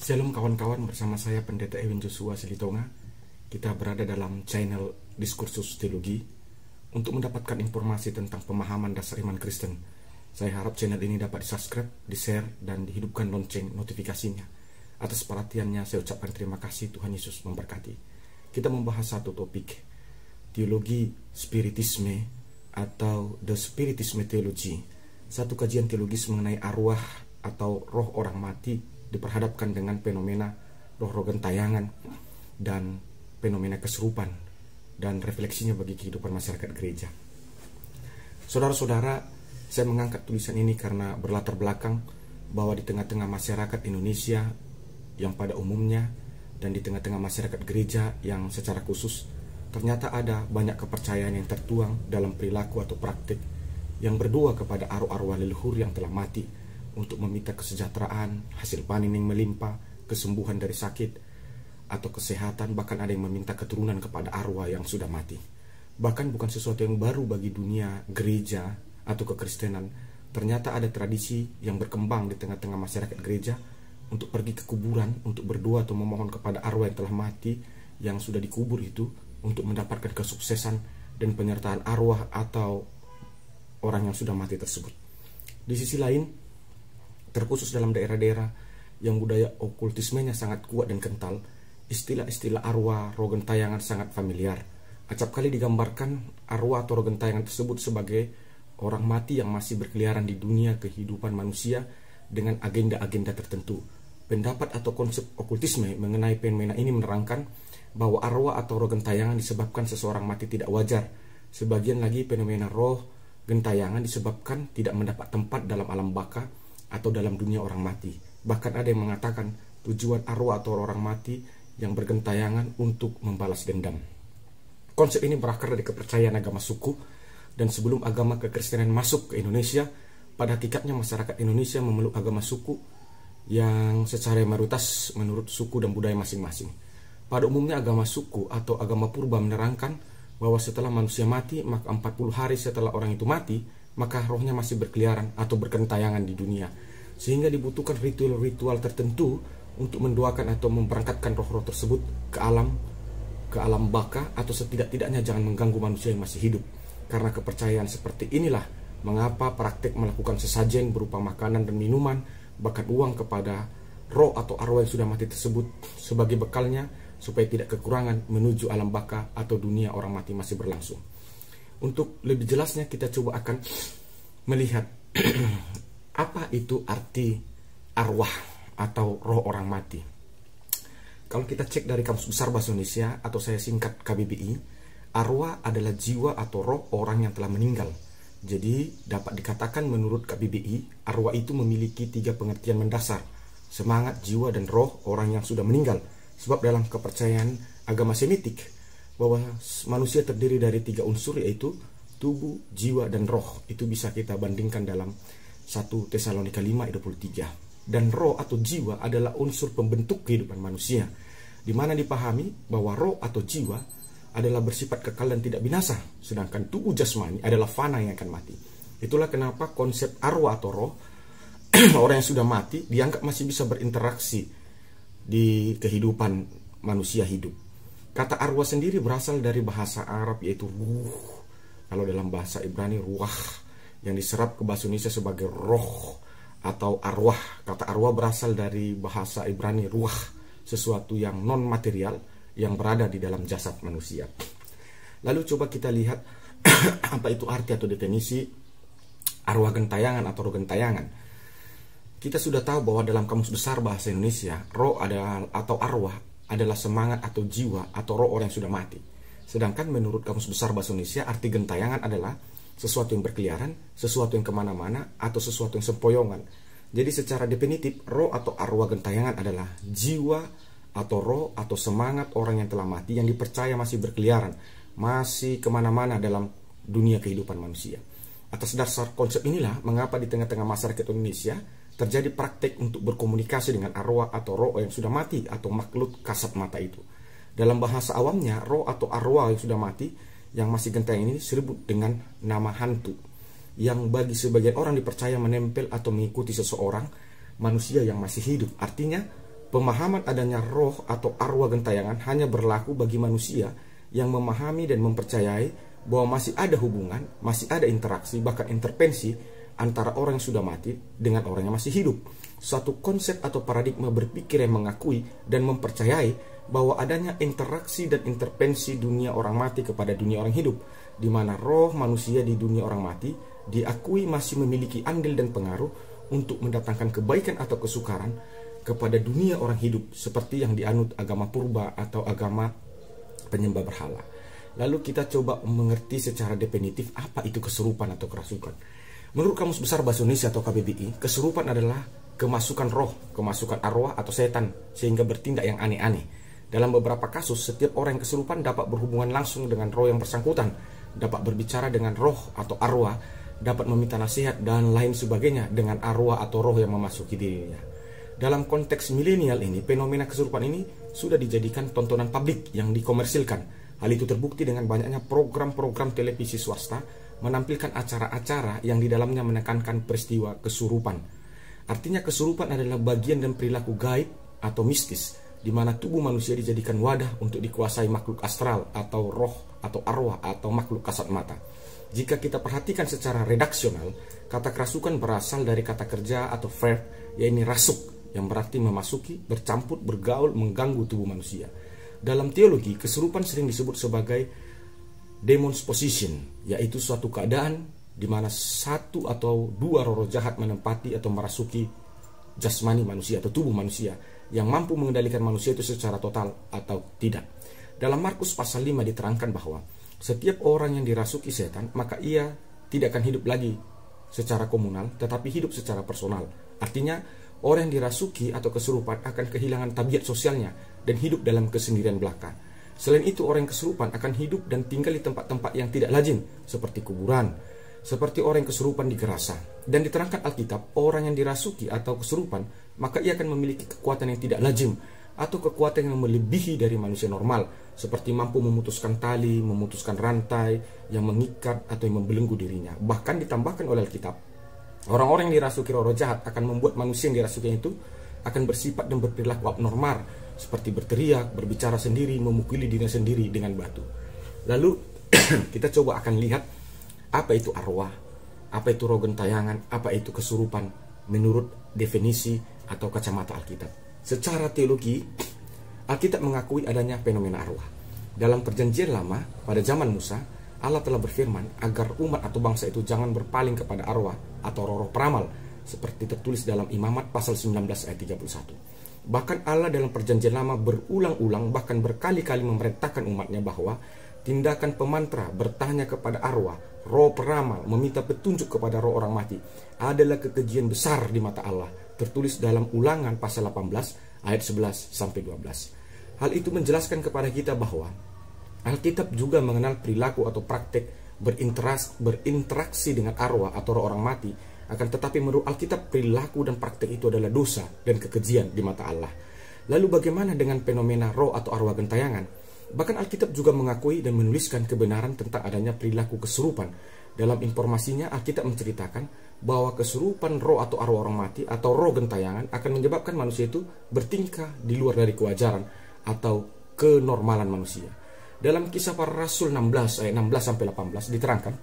Shalom kawan-kawan, bersama saya Pendeta Ewin Joshua Silitonga. Kita berada dalam channel Diskursus Teologi untuk mendapatkan informasi tentang pemahaman dasar iman Kristen. Saya harap channel ini dapat di-subscribe, di-share, dan dihidupkan lonceng notifikasinya. Atas perhatiannya saya ucapkan terima kasih. Tuhan Yesus memberkati. Kita membahas satu topik, teologi spiritisme atau The Spiritisme Theology, satu kajian teologis mengenai arwah atau roh orang mati diperhadapkan dengan fenomena roh-roh gentayangan dan fenomena kesurupan dan refleksinya bagi kehidupan masyarakat gereja. Saudara-saudara, saya mengangkat tulisan ini karena berlatar belakang bahwa di tengah-tengah masyarakat Indonesia yang pada umumnya dan di tengah-tengah masyarakat gereja yang secara khusus, ternyata ada banyak kepercayaan yang tertuang dalam perilaku atau praktik yang berdua kepada arwah-arwah leluhur yang telah mati untuk meminta kesejahteraan, hasil panen yang melimpah, kesembuhan dari sakit atau kesehatan, bahkan ada yang meminta keturunan kepada arwah yang sudah mati. Bahkan bukan sesuatu yang baru bagi dunia gereja atau kekristenan. Ternyata ada tradisi yang berkembang di tengah-tengah masyarakat gereja untuk pergi ke kuburan, untuk berdoa atau memohon kepada arwah yang telah mati, yang sudah dikubur itu, untuk mendapatkan kesuksesan dan penyertaan arwah atau orang yang sudah mati tersebut. Di sisi lain, terkhusus dalam daerah-daerah yang budaya okultismenya sangat kuat dan kental, istilah-istilah arwah, roh gentayangan sangat familiar. Acap kali digambarkan arwah atau roh gentayangan tersebut sebagai orang mati yang masih berkeliaran di dunia kehidupan manusia dengan agenda-agenda tertentu. Pendapat atau konsep okultisme mengenai fenomena ini menerangkan bahwa arwah atau roh gentayangan disebabkan seseorang mati tidak wajar. Sebagian lagi fenomena roh gentayangan disebabkan tidak mendapat tempat dalam alam baka atau dalam dunia orang mati. Bahkan ada yang mengatakan tujuan arwah atau orang mati yang bergentayangan untuk membalas dendam. Konsep ini berakar dari kepercayaan agama suku, dan sebelum agama kekristenan masuk ke Indonesia, pada hakikatnya masyarakat Indonesia memeluk agama suku yang secara mayoritas menurut suku dan budaya masing-masing. Pada umumnya agama suku atau agama purba menerangkan bahwa setelah manusia mati, maka 40 hari setelah orang itu mati, maka rohnya masih berkeliaran atau bergentayangan di dunia, sehingga dibutuhkan ritual-ritual tertentu untuk mendoakan atau memberangkatkan roh-roh tersebut ke alam baka, atau setidak-tidaknya jangan mengganggu manusia yang masih hidup. Karena kepercayaan seperti inilah mengapa praktik melakukan sesajen berupa makanan dan minuman, bahkan uang kepada roh atau arwah yang sudah mati tersebut sebagai bekalnya supaya tidak kekurangan menuju alam baka atau dunia orang mati masih berlangsung. Untuk lebih jelasnya kita coba akan melihat apa itu arti arwah atau roh orang mati. Kalau kita cek dari Kamus Besar Bahasa Indonesia atau saya singkat KBBI, arwah adalah jiwa atau roh orang yang telah meninggal. Jadi dapat dikatakan menurut KBBI, arwah itu memiliki 3 pengertian mendasar: semangat, jiwa, dan roh orang yang sudah meninggal. Sebab dalam kepercayaan agama Semitik bahwa manusia terdiri dari 3 unsur, yaitu tubuh, jiwa, dan roh. Itu bisa kita bandingkan dalam 1 Tesalonika 5 ayat 23. Dan roh atau jiwa adalah unsur pembentuk kehidupan manusia, di mana dipahami bahwa roh atau jiwa adalah bersifat kekal dan tidak binasa, sedangkan tubuh jasmani adalah fana yang akan mati. Itulah kenapa konsep arwah atau roh orang yang sudah mati dianggap masih bisa berinteraksi di kehidupan manusia hidup. Kata arwah sendiri berasal dari bahasa Arab, yaitu ruh. Kalau dalam bahasa Ibrani ruah, yang diserap ke bahasa Indonesia sebagai roh atau arwah. Kata arwah berasal dari bahasa Ibrani ruah, sesuatu yang non material yang berada di dalam jasad manusia. Lalu coba kita lihat apa itu arti atau definisi arwah gentayangan atau roh gentayangan. Kita sudah tahu bahwa dalam Kamus Besar Bahasa Indonesia, roh adalah atau arwah adalah semangat atau jiwa atau roh orang yang sudah mati. Sedangkan menurut Kamus Besar Bahasa Indonesia, arti gentayangan adalah sesuatu yang berkeliaran, sesuatu yang kemana-mana, atau sesuatu yang sempoyongan. Jadi secara definitif, roh atau arwah gentayangan adalah jiwa atau roh atau semangat orang yang telah mati yang dipercaya masih berkeliaran, masih kemana-mana dalam dunia kehidupan manusia. Atas dasar konsep inilah mengapa di tengah-tengah masyarakat Indonesia terjadi praktek untuk berkomunikasi dengan arwah atau roh yang sudah mati atau makhluk kasat mata itu. Dalam bahasa awamnya, roh atau arwah yang sudah mati yang masih gentayangan ini disebut dengan nama hantu, yang bagi sebagian orang dipercaya menempel atau mengikuti seseorang manusia yang masih hidup. Artinya Pemahaman adanya roh atau arwah gentayangan hanya berlaku bagi manusia yang memahami dan mempercayai bahwa masih ada hubungan, masih ada interaksi, bahkan intervensi antara orang yang sudah mati dengan orang yang masih hidup. Suatu konsep atau paradigma berpikir yang mengakui dan mempercayai bahwa adanya interaksi dan intervensi dunia orang mati kepada dunia orang hidup, di mana roh manusia di dunia orang mati diakui masih memiliki andil dan pengaruh untuk mendatangkan kebaikan atau kesukaran kepada dunia orang hidup, seperti yang dianut agama purba atau agama penyembah berhala. Lalu kita coba mengerti secara definitif apa itu kesurupan atau kerasukan. Menurut Kamus Besar Bahasa Indonesia atau KBBI, kesurupan adalah kemasukan roh, kemasukan arwah atau setan sehingga bertindak yang aneh-aneh. Dalam beberapa kasus, setiap orang yang kesurupan dapat berhubungan langsung dengan roh yang bersangkutan, dapat berbicara dengan roh atau arwah, dapat meminta nasihat dan lain sebagainya dengan arwah atau roh yang memasuki dirinya. Dalam konteks milenial ini, fenomena kesurupan ini sudah dijadikan tontonan publik yang dikomersilkan. Hal itu terbukti dengan banyaknya program-program televisi swasta menampilkan acara-acara yang di dalamnya menekankan peristiwa kesurupan. Artinya kesurupan adalah bagian dan perilaku gaib atau mistis, di mana tubuh manusia dijadikan wadah untuk dikuasai makhluk astral atau roh atau arwah atau makhluk kasat mata. Jika kita perhatikan secara redaksional, kata kerasukan berasal dari kata kerja atau verb, yaitu rasuk, yang berarti memasuki, bercampur, bergaul, mengganggu tubuh manusia. Dalam teologi, kesurupan sering disebut sebagai demon's possession, yaitu suatu keadaan di mana satu atau dua roh jahat menempati atau merasuki jasmani manusia atau tubuh manusia yang mampu mengendalikan manusia itu secara total atau tidak. Dalam Markus pasal 5 diterangkan bahwa setiap orang yang dirasuki setan, maka ia tidak akan hidup lagi secara komunal, tetapi hidup secara personal. Artinya, orang yang dirasuki atau kesurupan akan kehilangan tabiat sosialnya dan hidup dalam kesendirian belaka. Selain itu, orang yang kesurupan akan hidup dan tinggal di tempat-tempat yang tidak lazim, seperti kuburan, seperti orang yang kesurupan di Gerasa. Dan diterangkan Alkitab, orang yang dirasuki atau kesurupan, maka ia akan memiliki kekuatan yang tidak lazim, atau kekuatan yang melebihi dari manusia normal, seperti mampu memutuskan tali, memutuskan rantai, yang mengikat atau yang membelenggu dirinya. Bahkan ditambahkan oleh Alkitab, orang-orang yang dirasuki roh jahat akan membuat manusia yang dirasuki itu akan bersifat dan berperilaku abnormal, seperti berteriak, berbicara sendiri, memukuli dirinya sendiri dengan batu. Lalu kita coba akan lihat apa itu arwah, apa itu roh gentayangan, apa itu kesurupan menurut definisi atau kacamata Alkitab. Secara teologi, Alkitab mengakui adanya fenomena arwah. Dalam Perjanjian Lama, pada zaman Musa, Allah telah berfirman agar umat atau bangsa itu jangan berpaling kepada arwah atau roh-roh peramal, seperti tertulis dalam Imamat pasal 19 ayat 31. Bahkan Allah dalam Perjanjian Lama berulang-ulang, bahkan berkali-kali memerintahkan umatnya bahwa tindakan pemantra, bertanya kepada arwah, roh peramal, meminta petunjuk kepada roh orang mati adalah kekejian besar di mata Allah, tertulis dalam Ulangan pasal 18 ayat 11 sampai 12. Hal itu menjelaskan kepada kita bahwa Alkitab juga mengenal perilaku atau praktek berinteraksi dengan arwah atau roh orang mati. Akan tetapi menurut Alkitab, perilaku dan praktek itu adalah dosa dan kekejian di mata Allah. Lalu bagaimana dengan fenomena roh atau arwah gentayangan? Bahkan Alkitab juga mengakui dan menuliskan kebenaran tentang adanya perilaku kesurupan. Dalam informasinya, Alkitab menceritakan bahwa kesurupan roh atau arwah orang mati atau roh gentayangan akan menyebabkan manusia itu bertingkah di luar dari kewajaran atau kenormalan manusia. Dalam Kisah Para Rasul 16 ayat 16 sampai 18 diterangkan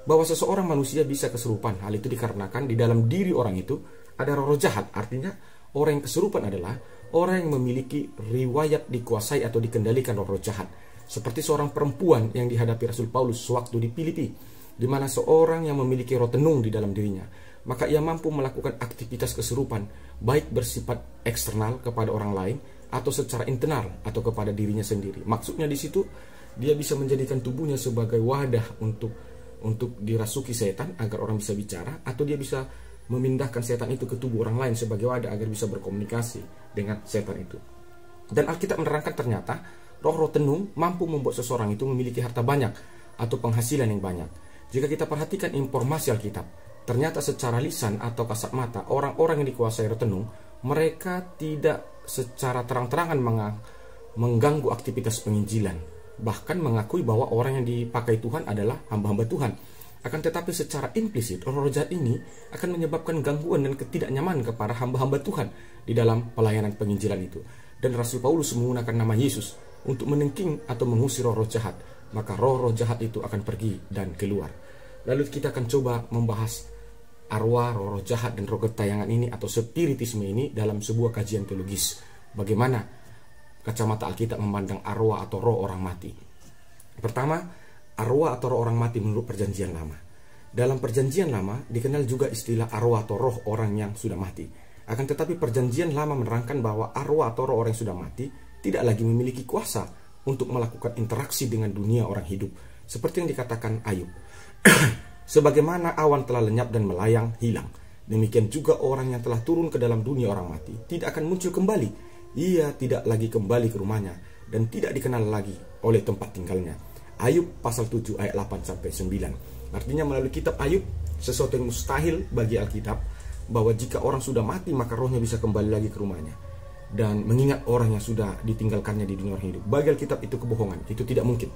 bahwa seseorang manusia bisa kesurupan. Hal itu dikarenakan di dalam diri orang itu ada roh jahat. Artinya orang yang kesurupan adalah orang yang memiliki riwayat dikuasai atau dikendalikan roh jahat. Seperti seorang perempuan yang dihadapi Rasul Paulus sewaktu di Filipi, di mana seorang yang memiliki roh tenung di dalam dirinya, maka ia mampu melakukan aktivitas kesurupan, baik bersifat eksternal kepada orang lain atau secara internal atau kepada dirinya sendiri. Maksudnya di situ dia bisa menjadikan tubuhnya sebagai wadah untuk dirasuki setan agar orang bisa bicara, atau dia bisa memindahkan setan itu ke tubuh orang lain sebagai wadah agar bisa berkomunikasi dengan setan itu. Dan Alkitab menerangkan ternyata roh-roh tenung mampu membuat seseorang itu memiliki harta banyak atau penghasilan yang banyak. Jika kita perhatikan informasi Alkitab, ternyata secara lisan atau kasat mata, orang-orang yang dikuasai roh tenung, mereka tidak secara terang-terangan mengganggu aktivitas penginjilan. Bahkan mengakui bahwa orang yang dipakai Tuhan adalah hamba-hamba Tuhan. Akan tetapi secara implisit roh-roh jahat ini akan menyebabkan gangguan dan ketidaknyamanan kepada hamba-hamba Tuhan di dalam pelayanan penginjilan itu. Dan Rasul Paulus menggunakan nama Yesus untuk menengking atau mengusir roh-roh jahat, maka roh-roh jahat itu akan pergi dan keluar. Lalu kita akan coba membahas arwah, roh-roh jahat, dan roh gentayangan ini atau spiritisme ini dalam sebuah kajian teologis. Bagaimana kacamata Alkitab memandang arwah atau roh orang mati. Pertama, arwah atau roh orang mati menurut perjanjian lama. Dalam perjanjian lama dikenal juga istilah arwah atau roh orang yang sudah mati. Akan tetapi perjanjian lama menerangkan bahwa arwah atau roh orang yang sudah mati tidak lagi memiliki kuasa untuk melakukan interaksi dengan dunia orang hidup, seperti yang dikatakan Ayub. Sebagaimana awan telah lenyap dan melayang hilang, demikian juga orang yang telah turun ke dalam dunia orang mati tidak akan muncul kembali. Ia tidak lagi kembali ke rumahnya dan tidak dikenal lagi oleh tempat tinggalnya. Ayub pasal 7 ayat 8-9. Artinya melalui kitab Ayub, sesuatu yang mustahil bagi Alkitab, bahwa jika orang sudah mati maka rohnya bisa kembali lagi ke rumahnya dan mengingat orang yang sudah ditinggalkannya di dunia orang hidup. Bagi Alkitab itu kebohongan, itu tidak mungkin.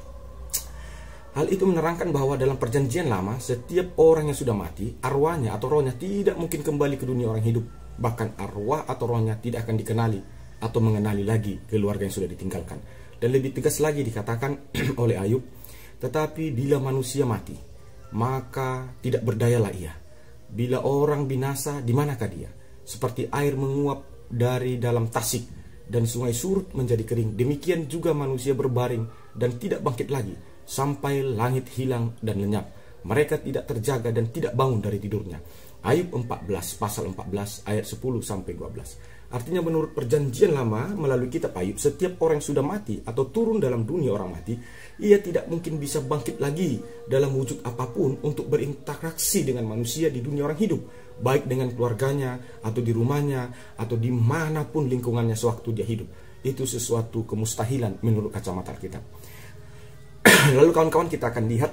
Hal itu menerangkan bahwa dalam perjanjian lama, setiap orang yang sudah mati, arwahnya atau rohnya tidak mungkin kembali ke dunia orang hidup. Bahkan arwah atau rohnya tidak akan dikenali atau mengenali lagi keluarga yang sudah ditinggalkan. Dan lebih tegas lagi dikatakan oleh Ayub, tetapi bila manusia mati, maka tidak berdayalah ia. Bila orang binasa, di manakah dia? Seperti air menguap dari dalam tasik dan sungai surut menjadi kering, demikian juga manusia berbaring dan tidak bangkit lagi, sampai langit hilang dan lenyap. Mereka tidak terjaga dan tidak bangun dari tidurnya. Ayub 14 pasal 14 ayat 10-12. Artinya menurut perjanjian lama melalui kitab Ayub, setiap orang yang sudah mati atau turun dalam dunia orang mati, ia tidak mungkin bisa bangkit lagi dalam wujud apapun untuk berinteraksi dengan manusia di dunia orang hidup, baik dengan keluarganya atau di rumahnya atau dimanapun lingkungannya sewaktu dia hidup. Itu sesuatu kemustahilan menurut kacamata Alkitab. Lalu kawan-kawan, kita akan lihat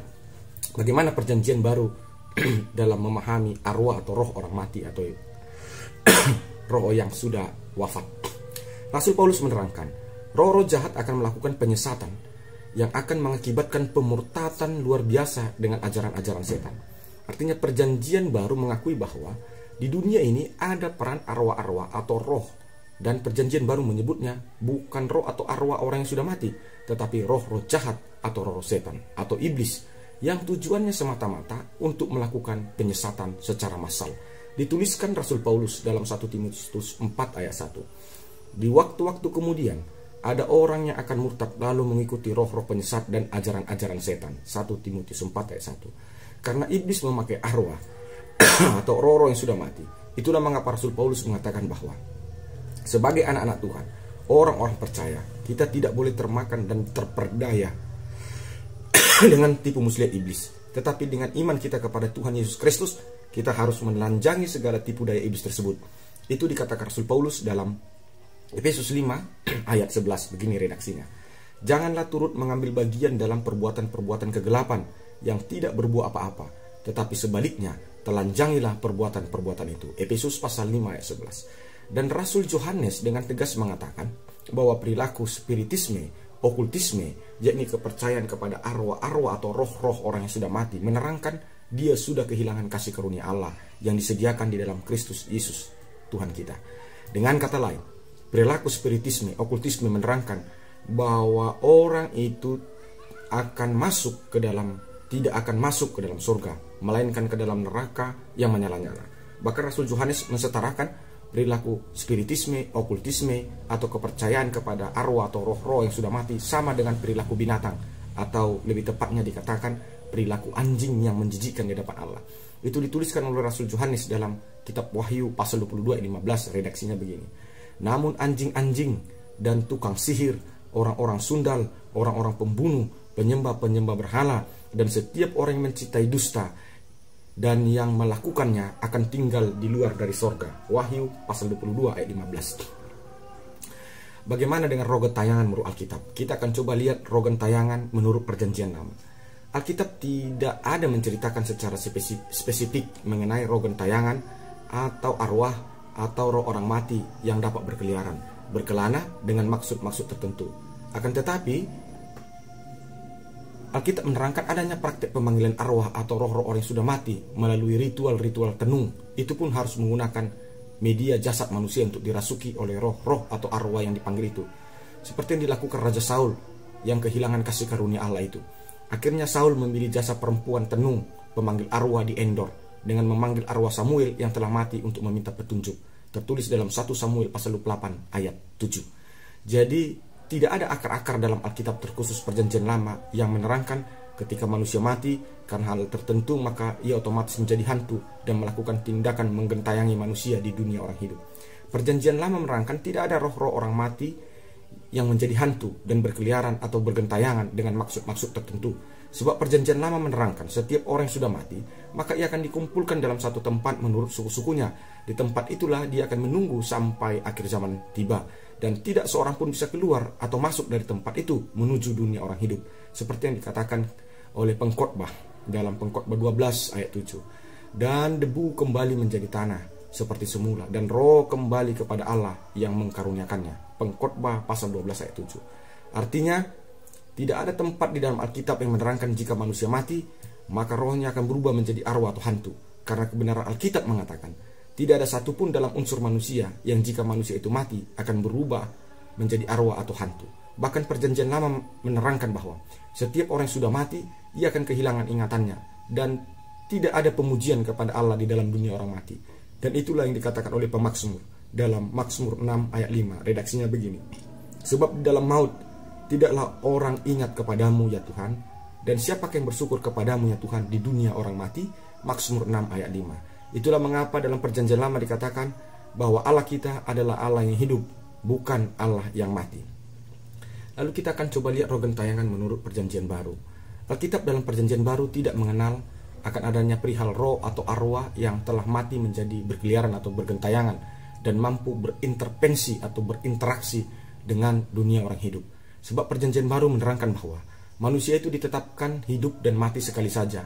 bagaimana perjanjian baru dalam memahami arwah atau roh orang mati atau roh yang sudah wafat. Rasul Paulus menerangkan, roh-roh jahat akan melakukan penyesatan yang akan mengakibatkan pemurtatan luar biasa dengan ajaran-ajaran setan. Artinya perjanjian baru mengakui bahwa di dunia ini ada peran arwah-arwah atau roh. Dan perjanjian baru menyebutnya bukan roh atau arwah orang yang sudah mati, tetapi roh-roh jahat atau roh setan atau iblis yang tujuannya semata-mata untuk melakukan penyesatan secara massal. Dituliskan Rasul Paulus dalam 1 Timotius 4 ayat 1. Di waktu-waktu kemudian ada orang yang akan murtad lalu mengikuti roh-roh penyesat dan ajaran-ajaran setan. 1 Timotius 4 ayat 1. Karena iblis memakai arwah atau roh-roh yang sudah mati. Itulah mengapa Rasul Paulus mengatakan bahwa sebagai anak-anak Tuhan, orang-orang percaya, kita tidak boleh termakan dan terperdaya dengan tipu muslihat iblis. Tetapi dengan iman kita kepada Tuhan Yesus Kristus, kita harus menelanjangi segala tipu daya iblis tersebut. Itu dikatakan Rasul Paulus dalam Efesus 5 ayat 11. Begini redaksinya. Janganlah turut mengambil bagian dalam perbuatan-perbuatan kegelapan yang tidak berbuah apa-apa, tetapi sebaliknya telanjangilah perbuatan-perbuatan itu. Efesus pasal 5 ayat 11. Dan Rasul Yohanes dengan tegas mengatakan bahwa perilaku spiritisme, okultisme, yakni kepercayaan kepada arwah-arwah atau roh-roh orang yang sudah mati, menerangkan dia sudah kehilangan kasih karunia Allah yang disediakan di dalam Kristus Yesus Tuhan kita. Dengan kata lain, perilaku spiritisme, okultisme menerangkan bahwa orang itu tidak akan masuk ke dalam surga, melainkan ke dalam neraka yang menyala-nyala. Bahkan Rasul Yohanes mensetarakan perilaku spiritisme, okultisme, atau kepercayaan kepada arwah atau roh-roh yang sudah mati sama dengan perilaku binatang, atau lebih tepatnya dikatakan perilaku anjing yang menjijikkan di hadapan Allah. Itu dituliskan oleh Rasul Yohanes dalam kitab Wahyu pasal 22 ayat 15. Redaksinya begini. Namun anjing-anjing dan tukang sihir, orang-orang sundal, orang-orang pembunuh, penyembah-penyembah berhala, dan setiap orang yang mencintai dusta dan yang melakukannya akan tinggal di luar dari sorga. Wahyu pasal 22 ayat 15. Bagaimana dengan roh gentayangan menurut Alkitab? Kita akan coba lihat roh gentayangan menurut perjanjian lama. Alkitab tidak ada menceritakan secara spesifik mengenai roh gentayangan atau arwah atau roh orang mati yang dapat berkelana dengan maksud-maksud tertentu. Akan tetapi Alkitab menerangkan adanya praktek pemanggilan arwah atau roh-roh orang yang sudah mati melalui ritual-ritual tenung. Itu pun harus menggunakan media jasad manusia untuk dirasuki oleh roh-roh atau arwah yang dipanggil itu. Seperti yang dilakukan Raja Saul yang kehilangan kasih karunia Allah itu. Akhirnya Saul memilih jasa perempuan tenung, pemanggil arwah di Endor, dengan memanggil arwah Samuel yang telah mati untuk meminta petunjuk. Tertulis dalam 1 Samuel pasal 28 ayat 7. Jadi tidak ada akar-akar dalam Alkitab terkhusus perjanjian lama yang menerangkan ketika manusia mati karena hal tertentu maka ia otomatis menjadi hantu dan melakukan tindakan menggentayangi manusia di dunia orang hidup. Perjanjian lama menerangkan tidak ada roh-roh orang mati yang menjadi hantu dan berkeliaran atau bergentayangan dengan maksud-maksud tertentu. Sebab perjanjian lama menerangkan setiap orang yang sudah mati, maka ia akan dikumpulkan dalam satu tempat menurut suku-sukunya. Di tempat itulah dia akan menunggu sampai akhir zaman tiba. Dan tidak seorang pun bisa keluar atau masuk dari tempat itu menuju dunia orang hidup. Seperti yang dikatakan oleh pengkhotbah dalam pengkhotbah 12 ayat 7. Dan debu kembali menjadi tanah seperti semula, dan roh kembali kepada Allah yang mengkaruniakannya. Pengkhotbah pasal 12 ayat 7. Artinya, tidak ada tempat di dalam Alkitab yang menerangkan jika manusia mati, maka rohnya akan berubah menjadi arwah atau hantu. Karena kebenaran Alkitab mengatakan, tidak ada satupun dalam unsur manusia yang jika manusia itu mati akan berubah menjadi arwah atau hantu. Bahkan perjanjian lama menerangkan bahwa setiap orang yang sudah mati, ia akan kehilangan ingatannya. Dan tidak ada pemujian kepada Allah di dalam dunia orang mati. Dan itulah yang dikatakan oleh pemazmur dalam Mazmur 6 ayat 5. Redaksinya begini. Sebab di dalam maut tidaklah orang ingat kepadamu ya Tuhan, dan siapa yang bersyukur kepadamu ya Tuhan di dunia orang mati. Mazmur 6 ayat 5. Itulah mengapa dalam perjanjian lama dikatakan bahwa Allah kita adalah Allah yang hidup, bukan Allah yang mati. Lalu kita akan coba lihat roh gentayangan menurut perjanjian baru. Alkitab dalam perjanjian baru tidak mengenal akan adanya perihal roh atau arwah yang telah mati menjadi berkeliaran atau bergentayangan dan mampu berintervensi atau berinteraksi dengan dunia orang hidup. Sebab perjanjian baru menerangkan bahwa manusia itu ditetapkan hidup dan mati sekali saja,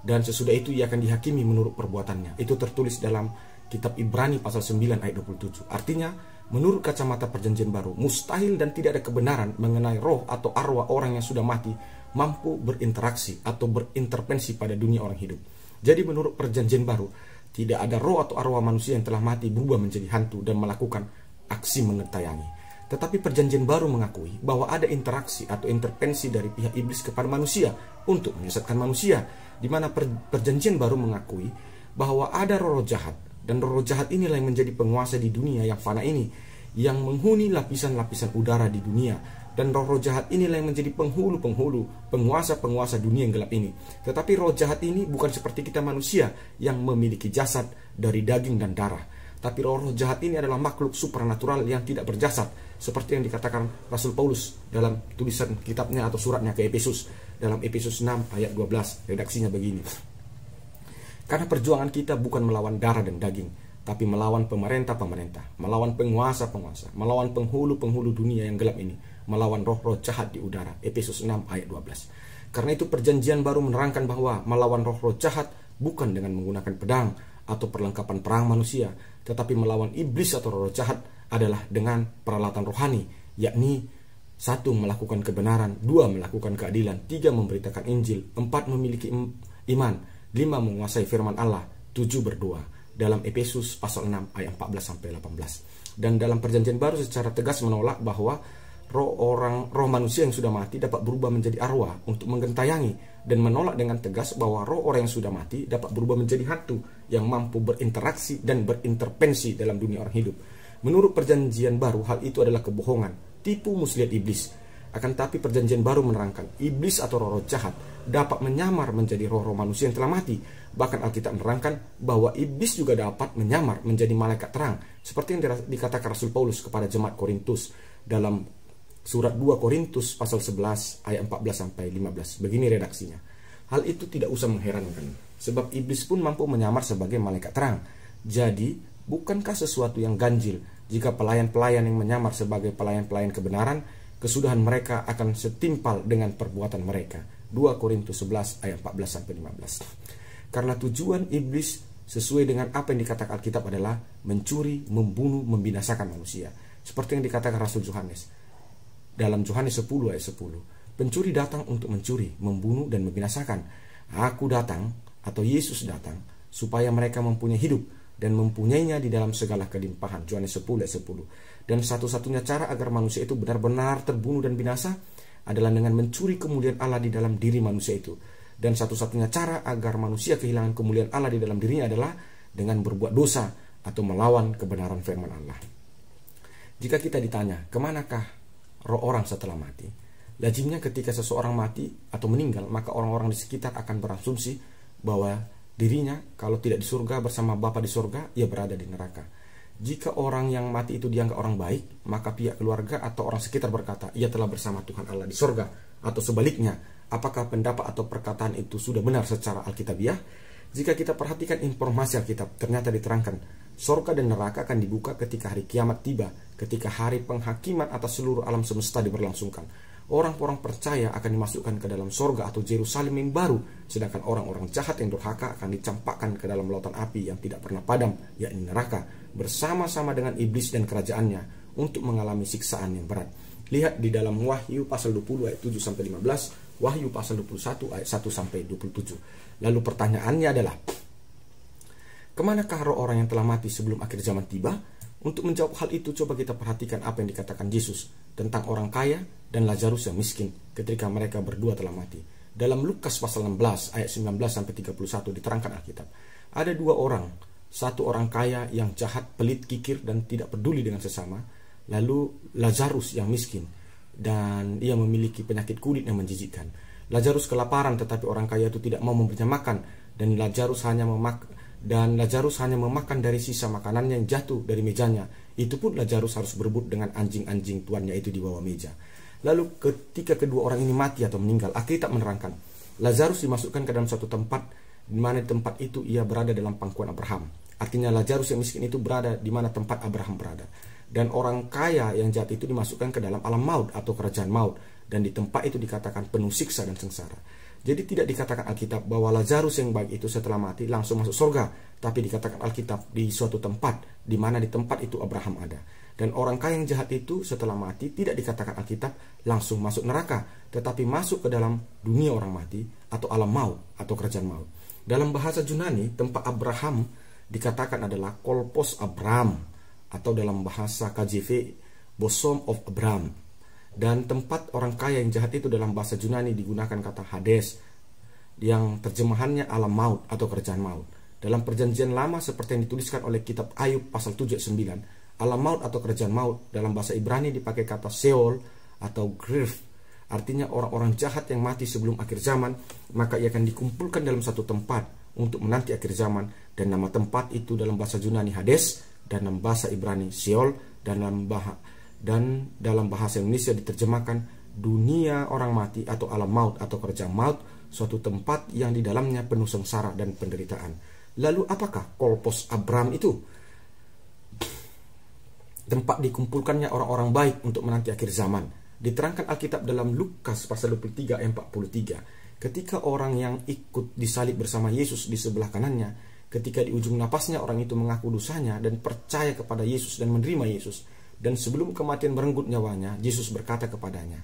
dan sesudah itu ia akan dihakimi menurut perbuatannya. Itu tertulis dalam kitab Ibrani pasal 9 ayat 27. Artinya, menurut kacamata perjanjian baru, mustahil dan tidak ada kebenaran mengenai roh atau arwah orang yang sudah mati mampu berinteraksi atau berintervensi pada dunia orang hidup. Jadi menurut perjanjian baru, tidak ada roh atau arwah manusia yang telah mati berubah menjadi hantu dan melakukan aksi mengentayangi. Tetapi perjanjian baru mengakui bahwa ada interaksi atau intervensi dari pihak iblis kepada manusia untuk menyesatkan manusia, di mana perjanjian baru mengakui bahwa ada roh-roh jahat, dan roh-roh jahat inilah yang menjadi penguasa di dunia yang fana ini, yang menghuni lapisan-lapisan udara di dunia, dan roh-roh jahat inilah yang menjadi penghulu-penghulu, penguasa-penguasa dunia yang gelap ini. Tetapi roh jahat ini bukan seperti kita manusia yang memiliki jasad dari daging dan darah. Tapi roh-roh jahat ini adalah makhluk supranatural yang tidak berjasad, seperti yang dikatakan Rasul Paulus dalam tulisan kitabnya atau suratnya ke Efesus, dalam Efesus 6 ayat 12. Redaksinya begini. Karena perjuangan kita bukan melawan darah dan daging, tapi melawan pemerintah-pemerintah, melawan penguasa-penguasa, melawan penghulu-penghulu dunia yang gelap ini, melawan roh-roh jahat di udara. Efesus 6 ayat 12. Karena itu perjanjian baru menerangkan bahwa melawan roh-roh jahat bukan dengan menggunakan pedang atau perlengkapan perang manusia, tetapi melawan iblis atau roh jahat adalah dengan peralatan rohani, yakni 1. Melakukan kebenaran, 2. Melakukan keadilan, 3. Memberitakan Injil, 4. Memiliki iman, 5. Menguasai firman Allah, 7. Berdoa. Dalam Efesus pasal 6 ayat 14-18. Dan dalam perjanjian baru secara tegas menolak bahwa roh manusia yang sudah mati dapat berubah menjadi arwah untuk menggentayangi, dan menolak dengan tegas bahwa roh orang yang sudah mati dapat berubah menjadi hantu yang mampu berinteraksi dan berintervensi dalam dunia orang hidup. Menurut perjanjian baru, hal itu adalah kebohongan, tipu muslihat iblis. Akan tapi perjanjian baru menerangkan iblis atau roh-roh jahat dapat menyamar menjadi roh-roh manusia yang telah mati. Bahkan Alkitab menerangkan bahwa iblis juga dapat menyamar menjadi malaikat terang, seperti yang dikatakan Rasul Paulus kepada jemaat Korintus dalam surat 2 Korintus pasal 11 ayat 14-15. Begini redaksinya. Hal itu tidak usah mengherankan, sebab iblis pun mampu menyamar sebagai malaikat terang. Jadi, bukankah sesuatu yang ganjil jika pelayan-pelayan yang menyamar sebagai pelayan-pelayan kebenaran, kesudahan mereka akan setimpal dengan perbuatan mereka. 2 Korintus 11 ayat 14-15. Karena tujuan iblis sesuai dengan apa yang dikatakan Alkitab adalah mencuri, membunuh, membinasakan manusia. Seperti yang dikatakan Rasul Yohanes dalam Yohanes 10 ayat 10. Pencuri datang untuk mencuri, membunuh, dan membinasakan. Aku datang, atau Yesus datang, supaya mereka mempunyai hidup dan mempunyainya di dalam segala kelimpahan. Yohanes 10 ayat 10. Dan satu-satunya cara agar manusia itu benar-benar terbunuh dan binasa adalah dengan mencuri kemuliaan Allah di dalam diri manusia itu. Dan satu-satunya cara agar manusia kehilangan kemuliaan Allah di dalam dirinya adalah dengan berbuat dosa atau melawan kebenaran firman Allah. Jika kita ditanya, kemanakah roh orang setelah mati? Lazimnya ketika seseorang mati atau meninggal, maka orang-orang di sekitar akan berasumsi bahwa dirinya kalau tidak di surga bersama Bapa di surga, ia berada di neraka. Jika orang yang mati itu dianggap orang baik, maka pihak keluarga atau orang sekitar berkata, ia telah bersama Tuhan Allah di surga. Atau sebaliknya, apakah pendapat atau perkataan itu sudah benar secara alkitabiah? Jika kita perhatikan informasi Alkitab, ternyata diterangkan, surga dan neraka akan dibuka ketika hari kiamat tiba, ketika hari penghakiman atas seluruh alam semesta diberlangsungkan. Orang-orang percaya akan dimasukkan ke dalam surga atau Yerusalem yang baru, sedangkan orang-orang jahat yang durhaka akan dicampakkan ke dalam lautan api yang tidak pernah padam, yakni neraka, bersama-sama dengan iblis dan kerajaannya untuk mengalami siksaan yang berat. Lihat di dalam Wahyu pasal 20 ayat 7-15, Wahyu pasal 21 ayat 1-27. Lalu pertanyaannya adalah, kemanakah roh orang yang telah mati sebelum akhir zaman tiba? Untuk menjawab hal itu, coba kita perhatikan apa yang dikatakan Yesus tentang orang kaya dan Lazarus yang miskin ketika mereka berdua telah mati. Dalam Lukas pasal 16 ayat 19-31 diterangkan Alkitab. Ada dua orang, satu orang kaya yang jahat, pelit, kikir, dan tidak peduli dengan sesama. Lalu Lazarus yang miskin, dan ia memiliki penyakit kulit yang menjijikkan. Lazarus kelaparan, tetapi orang kaya itu tidak mau memberinya makan, dan Lazarus hanya memakan dari sisa makanannya yang jatuh dari mejanya. Itu pun Lazarus harus berebut dengan anjing-anjing tuannya itu di bawah meja. Lalu ketika kedua orang ini mati atau meninggal, Alkitab menerangkan Lazarus dimasukkan ke dalam suatu tempat, di mana tempat itu ia berada dalam pangkuan Abraham. Artinya Lazarus yang miskin itu berada di mana tempat Abraham berada. Dan orang kaya yang jahat itu dimasukkan ke dalam alam maut atau kerajaan maut, dan di tempat itu dikatakan penuh siksa dan sengsara. Jadi tidak dikatakan Alkitab bahwa Lazarus yang baik itu setelah mati langsung masuk surga, tapi dikatakan Alkitab di suatu tempat, di mana di tempat itu Abraham ada. Dan orang kaya yang jahat itu setelah mati tidak dikatakan Alkitab langsung masuk neraka, tetapi masuk ke dalam dunia orang mati atau alam maut atau kerajaan maut. Dalam bahasa Yunani, tempat Abraham dikatakan adalah kolpos Abraham, atau dalam bahasa KJV bosom of Abraham. Dan tempat orang kaya yang jahat itu dalam bahasa Yunani digunakan kata Hades, yang terjemahannya alam maut atau kerajaan maut. Dalam perjanjian lama seperti yang dituliskan oleh kitab Ayub pasal 7 ayat 9, alam maut atau kerajaan maut dalam bahasa Ibrani dipakai kata Sheol atau grave. Artinya orang-orang jahat yang mati sebelum akhir zaman, maka ia akan dikumpulkan dalam satu tempat untuk menanti akhir zaman. Dan nama tempat itu dalam bahasa Yunani Hades, dan dalam bahasa Ibrani Sheol, dan dalam bahasa Indonesia diterjemahkan dunia orang mati atau alam maut atau kerajaan maut, suatu tempat yang di dalamnya penuh sengsara dan penderitaan. Lalu apakah kolpos Abraham itu? Tempat dikumpulkannya orang-orang baik untuk menanti akhir zaman. Diterangkan Alkitab dalam Lukas pasal 23 ayat 43. Ketika orang yang ikut disalib bersama Yesus di sebelah kanannya, ketika di ujung napasnya orang itu mengaku dosanya dan percaya kepada Yesus dan menerima Yesus, dan sebelum kematian merenggut nyawanya, Yesus berkata kepadanya,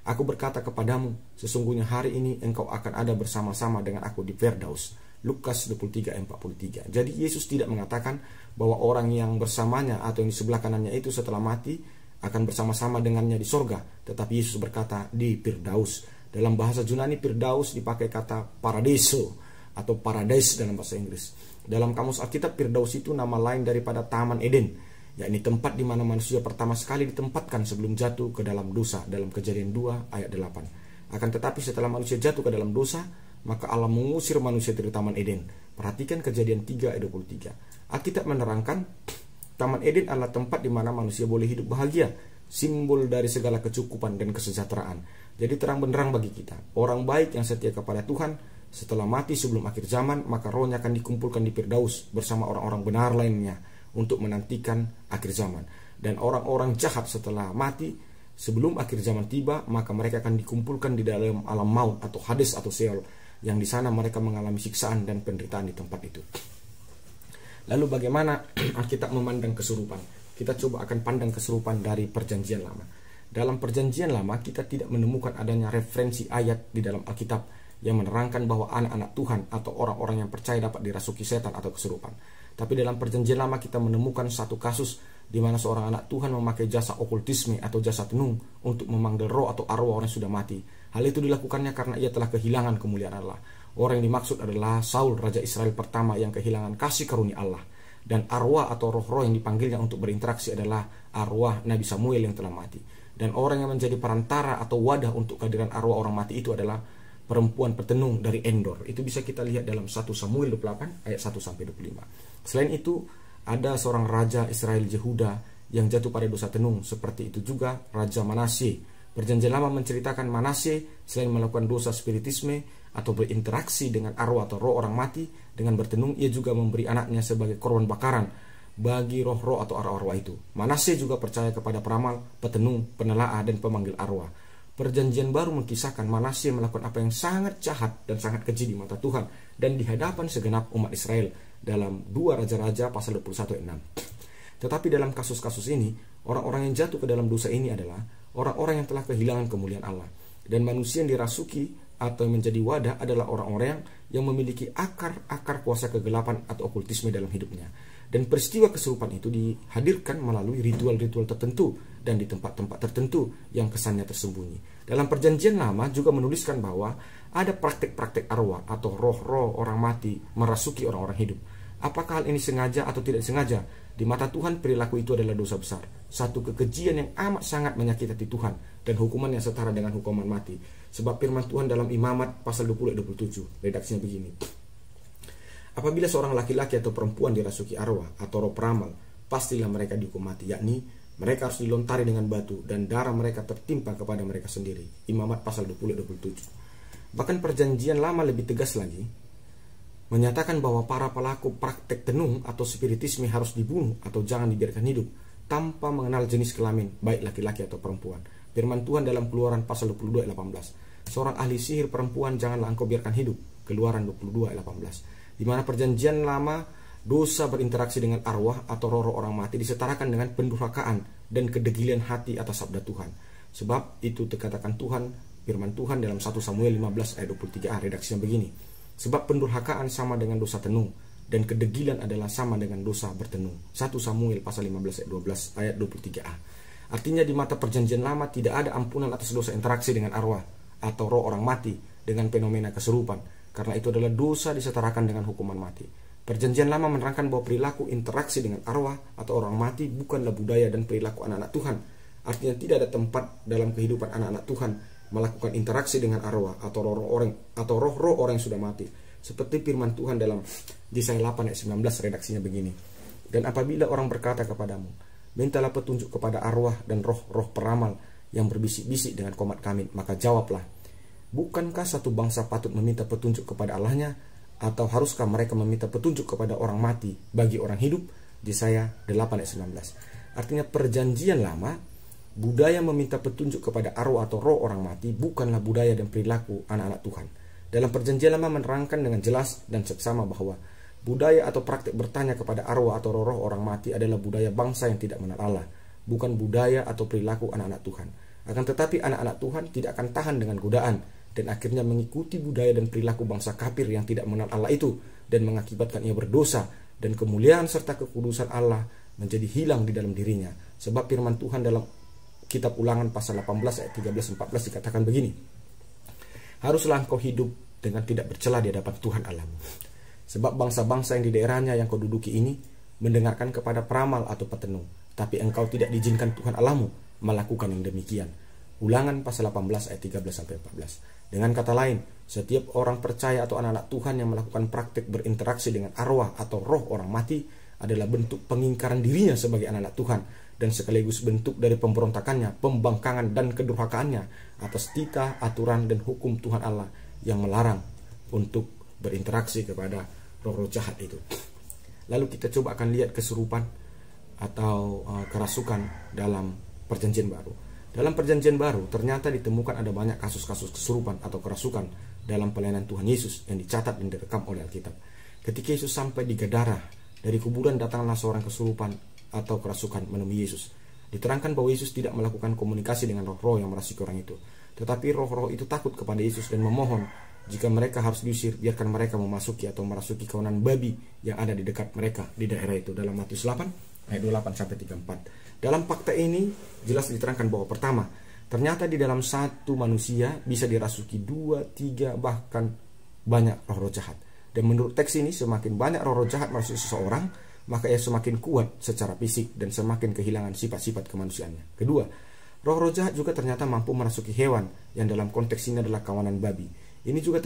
"Aku berkata kepadamu, sesungguhnya hari ini engkau akan ada bersama-sama dengan aku di Firdaus." Lukas 23 ayat 43. Jadi Yesus tidak mengatakan bahwa orang yang bersamanya atau yang di sebelah kanannya itu setelah mati akan bersama-sama dengannya di sorga, tetapi Yesus berkata di Firdaus. Dalam bahasa Yunani Firdaus dipakai kata paradiso atau paradise dalam bahasa Inggris. Dalam kamus Alkitab, Firdaus itu nama lain daripada Taman Eden, yakni tempat di mana manusia pertama sekali ditempatkan sebelum jatuh ke dalam dosa, dalam Kejadian 2 ayat 8. Akan tetapi setelah manusia jatuh ke dalam dosa, maka Allah mengusir manusia dari Taman Eden. Perhatikan Kejadian 3 ayat 23. Alkitab menerangkan Taman Eden adalah tempat di mana manusia boleh hidup bahagia, simbol dari segala kecukupan dan kesejahteraan. Jadi terang benderang bagi kita, orang baik yang setia kepada Tuhan setelah mati sebelum akhir zaman, maka rohnya akan dikumpulkan di Firdaus bersama orang-orang benar lainnya untuk menantikan akhir zaman. Dan orang-orang jahat setelah mati sebelum akhir zaman tiba, maka mereka akan dikumpulkan di dalam alam maut atau Hades atau Sheol, yang di sana mereka mengalami siksaan dan penderitaan di tempat itu. Lalu bagaimana Alkitab memandang kesurupan? Kita coba akan pandang kesurupan dari perjanjian lama. Dalam perjanjian lama kita tidak menemukan adanya referensi ayat di dalam Alkitab yang menerangkan bahwa anak-anak Tuhan atau orang-orang yang percaya dapat dirasuki setan atau kesurupan. Tapi dalam perjanjian lama kita menemukan satu kasus di mana seorang anak Tuhan memakai jasa okultisme atau jasa tenung untuk memanggil roh atau arwah orang yang sudah mati. Hal itu dilakukannya karena ia telah kehilangan kemuliaan Allah. Orang yang dimaksud adalah Saul, raja Israel pertama yang kehilangan kasih karunia Allah. Dan arwah atau roh-roh yang dipanggilnya untuk berinteraksi adalah arwah Nabi Samuel yang telah mati. Dan orang yang menjadi perantara atau wadah untuk kehadiran arwah orang mati itu adalah perempuan petenung dari Endor. Itu bisa kita lihat dalam 1 Samuel 28 ayat 1-25. Selain itu, ada seorang raja Israel Yehuda yang jatuh pada dosa tenung. Seperti itu juga Raja Manasye. Perjanjian lama menceritakan Manasye selain melakukan dosa spiritisme atau berinteraksi dengan arwah atau roh orang mati dengan bertenung, ia juga memberi anaknya sebagai korban bakaran bagi roh-roh atau arwah-arwah itu. Manasye juga percaya kepada peramal, petenung, penelaah, dan pemanggil arwah. Perjanjian baru mengisahkan Manasye melakukan apa yang sangat jahat dan sangat keji di mata Tuhan dan di hadapan segenap umat Israel dalam 2 Raja-Raja pasal 21 ayat 6. Tetapi dalam kasus-kasus ini, orang-orang yang jatuh ke dalam dosa ini adalah orang-orang yang telah kehilangan kemuliaan Allah. Dan manusia yang dirasuki atau menjadi wadah adalah orang-orang yang memiliki akar-akar kuasa kegelapan atau okultisme dalam hidupnya. Dan peristiwa kesurupan itu dihadirkan melalui ritual-ritual tertentu dan di tempat-tempat tertentu yang kesannya tersembunyi. Dalam perjanjian lama juga menuliskan bahwa ada praktek-praktek arwah atau roh-roh orang mati merasuki orang-orang hidup. Apakah hal ini sengaja atau tidak sengaja? Di mata Tuhan perilaku itu adalah dosa besar. Satu kekejian yang amat sangat menyakiti hati Tuhan dan hukuman yang setara dengan hukuman mati. Sebab firman Tuhan dalam Imamat pasal 20 ayat 27, redaksinya begini. Apabila seorang laki-laki atau perempuan dirasuki arwah atau roh peramal, pastilah mereka dihukum mati, yakni mereka harus dilontari dengan batu dan darah mereka tertimpa kepada mereka sendiri. Imamat pasal 20 ayat 27. Bahkan perjanjian lama lebih tegas lagi, menyatakan bahwa para pelaku praktek tenung atau spiritisme harus dibunuh atau jangan dibiarkan hidup tanpa mengenal jenis kelamin, baik laki-laki atau perempuan. Firman Tuhan dalam Keluaran pasal 22 ayat 18. Seorang ahli sihir perempuan janganlah engkau biarkan hidup. Keluaran 22 ayat 18. Di mana perjanjian lama dosa berinteraksi dengan arwah atau roh-roh orang mati disetarakan dengan pendurhakaan dan kedegilan hati atas sabda Tuhan. Sebab itu dikatakan Tuhan, firman Tuhan dalam 1 Samuel 15 ayat 23a, redaksinya begini. Sebab pendurhakaan sama dengan dosa tenung dan kedegilan adalah sama dengan dosa bertenung. 1 Samuel pasal 15 ayat 12 ayat 23a. Artinya di mata perjanjian lama tidak ada ampunan atas dosa interaksi dengan arwah atau roh orang mati dengan fenomena kesurupan, karena itu adalah dosa disetarakan dengan hukuman mati. Perjanjian lama menerangkan bahwa perilaku interaksi dengan arwah atau orang mati bukanlah budaya dan perilaku anak-anak Tuhan. Artinya tidak ada tempat dalam kehidupan anak-anak Tuhan melakukan interaksi dengan arwah atau roh-roh orang yang sudah mati. Seperti firman Tuhan dalam Yesaya 8 ayat 19, redaksinya begini. Dan apabila orang berkata kepadamu, mintalah petunjuk kepada arwah dan roh-roh peramal yang berbisik-bisik dengan komat kamit, maka jawablah, bukankah satu bangsa patut meminta petunjuk kepada Allahnya? Atau haruskah mereka meminta petunjuk kepada orang mati bagi orang hidup? Yesaya 8 ayat 19. Artinya perjanjian lama, budaya meminta petunjuk kepada arwah atau roh orang mati bukanlah budaya dan perilaku anak-anak Tuhan. Dalam perjanjian lama menerangkan dengan jelas dan seksama bahwa budaya atau praktik bertanya kepada arwah atau roh orang mati adalah budaya bangsa yang tidak mengenal Allah, bukan budaya atau perilaku anak-anak Tuhan. Akan tetapi anak-anak Tuhan tidak akan tahan dengan godaan dan akhirnya mengikuti budaya dan perilaku bangsa kafir yang tidak mengenal Allah itu dan mengakibatkan ia berdosa dan kemuliaan serta kekudusan Allah menjadi hilang di dalam dirinya. Sebab firman Tuhan dalam Kitab Ulangan pasal 18 ayat 13-14 dikatakan begini. Haruslah engkau hidup dengan tidak bercela di hadapan Tuhan Allahmu. Sebab bangsa-bangsa yang di daerahnya yang kau duduki ini mendengarkan kepada peramal atau petenung, tapi engkau tidak diizinkan Tuhan Allahmu melakukan yang demikian. Ulangan pasal 18 ayat 13-14. Dengan kata lain, setiap orang percaya atau anak-anak Tuhan yang melakukan praktik berinteraksi dengan arwah atau roh orang mati adalah bentuk pengingkaran dirinya sebagai anak-anak Tuhan dan sekaligus bentuk dari pemberontakannya, pembangkangan dan kedurhakaannya atas titah, aturan dan hukum Tuhan Allah yang melarang untuk berinteraksi kepada roh-roh jahat itu. Lalu kita coba akan lihat kesurupan atau kerasukan dalam perjanjian baru. Dalam perjanjian baru ternyata ditemukan ada banyak kasus-kasus kesurupan atau kerasukan dalam pelayanan Tuhan Yesus yang dicatat dan direkam oleh Alkitab. Ketika Yesus sampai di Gadara, dari kuburan datanglah seorang kesurupan atau kerasukan menemui Yesus. Diterangkan bahwa Yesus tidak melakukan komunikasi dengan roh-roh yang merasuki orang itu. Tetapi roh-roh itu takut kepada Yesus dan memohon jika mereka harus diusir, biarkan mereka memasuki atau merasuki kawanan babi yang ada di dekat mereka di daerah itu. Dalam Matius 8 ayat 28-34. Dalam fakta ini jelas diterangkan bahwa pertama, ternyata di dalam satu manusia bisa dirasuki 2, 3, bahkan banyak roh-roh jahat. Dan menurut teks ini, semakin banyak roh-roh jahat merasuki seseorang, maka ia semakin kuat secara fisik dan semakin kehilangan sifat-sifat kemanusiaannya. Kedua, roh-roh jahat juga ternyata mampu merasuki hewan yang dalam konteks ini adalah kawanan babi. Ini juga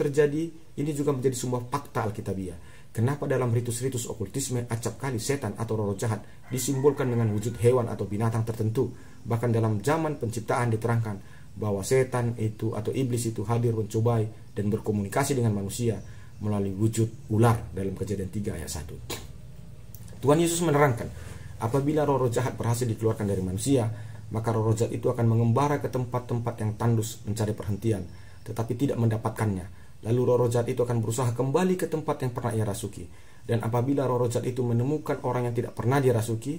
menjadi sebuah fakta Alkitabiah. Kenapa dalam ritus-ritus okultisme acap kali setan atau roh jahat disimbolkan dengan wujud hewan atau binatang tertentu. Bahkan dalam zaman penciptaan diterangkan bahwa setan itu atau iblis itu hadir mencobai dan berkomunikasi dengan manusia melalui wujud ular dalam Kejadian 3 ayat 1. Tuhan Yesus menerangkan, apabila roh jahat berhasil dikeluarkan dari manusia, maka roh jahat itu akan mengembara ke tempat-tempat yang tandus mencari perhentian, tetapi tidak mendapatkannya. Lalu roh jahat itu akan berusaha kembali ke tempat yang pernah ia rasuki. Dan apabila roh jahat itu menemukan orang yang tidak pernah dia rasuki,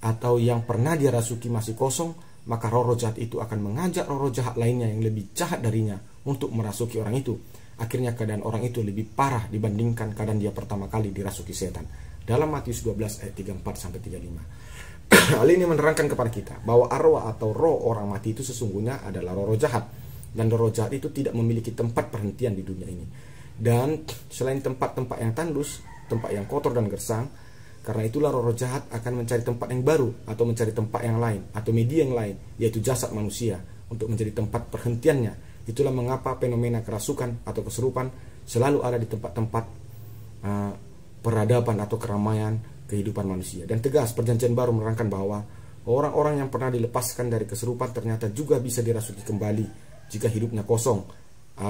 atau yang pernah dia rasuki masih kosong, maka roh jahat itu akan mengajak roh jahat lainnya yang lebih jahat darinya untuk merasuki orang itu. Akhirnya keadaan orang itu lebih parah dibandingkan keadaan dia pertama kali dirasuki setan. Dalam Matius 12 ayat 34-35. Hal ini menerangkan kepada kita bahwa arwah atau roh orang mati itu sesungguhnya adalah roh jahat. Dan roh jahat itu tidak memiliki tempat perhentian di dunia ini. Dan selain tempat-tempat yang tandus, tempat yang kotor dan gersang, karena itulah roh jahat akan mencari tempat yang baru, atau mencari tempat yang lain, atau media yang lain, yaitu jasad manusia, untuk menjadi tempat perhentiannya. Itulah mengapa fenomena kerasukan atau kesurupan selalu ada di tempat-tempat peradaban atau keramaian kehidupan manusia. Dan tegas, Perjanjian Baru menerangkan bahwa orang-orang yang pernah dilepaskan dari kesurupan ternyata juga bisa dirasuki kembali jika hidupnya kosong,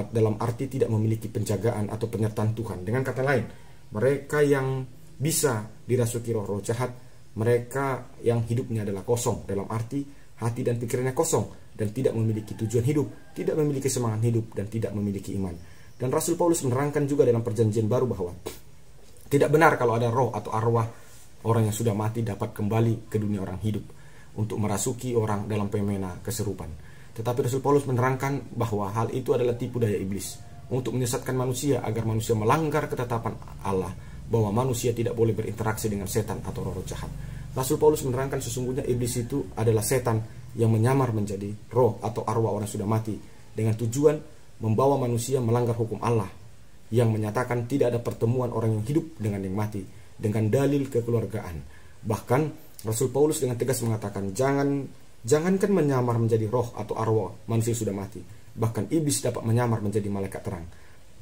dalam arti tidak memiliki penjagaan atau penyertaan Tuhan. Dengan kata lain, mereka yang bisa dirasuki roh-roh jahat, mereka yang hidupnya adalah kosong, dalam arti hati dan pikirannya kosong dan tidak memiliki tujuan hidup, tidak memiliki semangat hidup, dan tidak memiliki iman. Dan Rasul Paulus menerangkan juga dalam Perjanjian Baru bahwa tidak benar kalau ada roh atau arwah orang yang sudah mati dapat kembali ke dunia orang hidup untuk merasuki orang dalam fenomena kesurupan. Tetapi Rasul Paulus menerangkan bahwa hal itu adalah tipu daya iblis untuk menyesatkan manusia agar manusia melanggar ketetapan Allah bahwa manusia tidak boleh berinteraksi dengan setan atau roh jahat. Rasul Paulus menerangkan sesungguhnya iblis itu adalah setan yang menyamar menjadi roh atau arwah orang sudah mati dengan tujuan membawa manusia melanggar hukum Allah yang menyatakan tidak ada pertemuan orang yang hidup dengan yang mati dengan dalil kekeluargaan. Bahkan Rasul Paulus dengan tegas mengatakan jangankan menyamar menjadi roh atau arwah manusia sudah mati, bahkan iblis dapat menyamar menjadi malaikat terang.